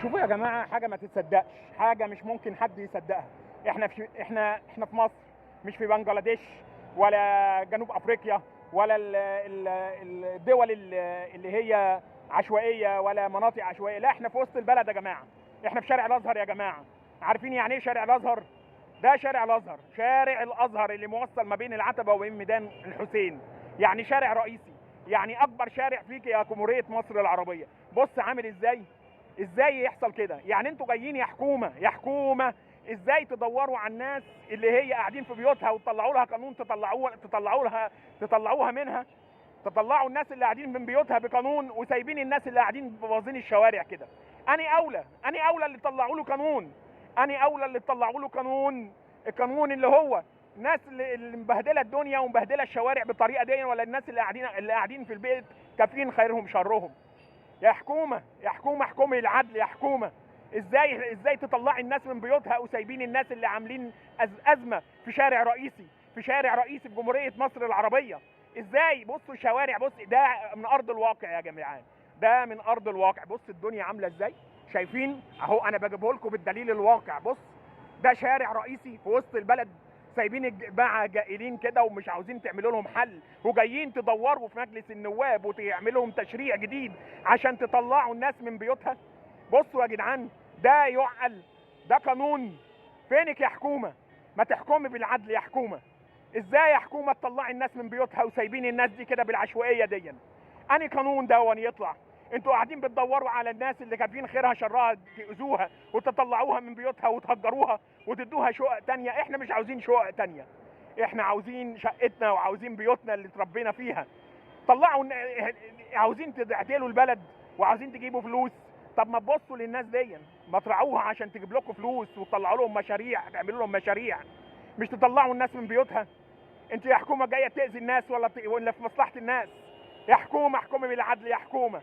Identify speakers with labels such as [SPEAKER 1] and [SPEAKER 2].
[SPEAKER 1] شوفوا يا جماعه، حاجه ما تتصدقش، حاجه مش ممكن حد يصدقها. احنا في مصر، مش في بنجلاديش ولا جنوب افريقيا ولا الدول اللي هي عشوائيه ولا مناطق عشوائيه. لا، احنا في وسط البلد يا جماعه. احنا في شارع الازهر يا جماعه. عارفين يعني ايه شارع الازهر؟ ده شارع الازهر، شارع الازهر اللي موصل ما بين العتبه وبين ميدان الحسين. يعني شارع رئيسي، يعني اكبر شارع فيك يا جمهوريه مصر العربيه. بص عامل ازاي. ازاي يحصل كده؟ يعني انتوا جايين يا حكومه، يا حكومه، ازاي تدوروا على الناس اللي هي قاعدين في بيوتها وتطلعوا لها قانون، تطلعوها منها، تطلعوا الناس اللي قاعدين من بيوتها بقانون وسايبين الناس اللي قاعدين بوازين الشوارع كده. اني اولى اللي تطلعوا له قانون، القانون اللي هو الناس اللي مبهدله الدنيا ومبهدله الشوارع بالطريقه دي، ولا الناس اللي قاعدين في البيت كافين خيرهم شرهم. يا حكومه، يا حكومه، احكمي العدل يا حكومه. ازاي تطلعي الناس من بيوتها وسايبين الناس اللي عاملين ازمه في شارع رئيسي، في جمهوريه مصر العربيه؟ ازاي؟ بصوا الشوارع، بص، ده من ارض الواقع يا جماعه، ده من ارض الواقع. بص الدنيا عامله ازاي، شايفين اهو، انا بجيبه لكم بالدليل الواقع. بص، ده شارع رئيسي في وسط البلد، سايبين الجماعه جائلين كده ومش عاوزين تعملوا لهم حل، وجايين تدوروا في مجلس النواب وتعملوا لهم تشريع جديد عشان تطلعوا الناس من بيوتها. بصوا يا جدعان، ده يعقل؟ ده قانون؟ فينك يا حكومه؟ ما تحكمي بالعدل يا حكومه. ازاي يا حكومه تطلعي الناس من بيوتها وسايبين الناس دي كده بالعشوائيه دي؟ اني قانون ده يطلع؟ انتوا قاعدين بتدوروا على الناس اللي كافين خيرها شرها تاذوها وتطلعوها من بيوتها وتهجروها وتدوها شقق تانية. احنا مش عاوزين شقق تانية، احنا عاوزين شقتنا وعاوزين بيوتنا اللي اتربينا فيها. طلعوا، عاوزين تعدلوا البلد وعاوزين تجيبوا فلوس. طب ما تبصوا للناس دي، ما ترعوها عشان تجيب لكم فلوس وتطلعوا لهم مشاريع، تعملوا لهم مشاريع، مش تطلعوا الناس من بيوتها. انت يا حكومه جايه تاذي الناس ولا في مصلحه الناس؟ يا حكومه احكمي بالعدل يا حكومه.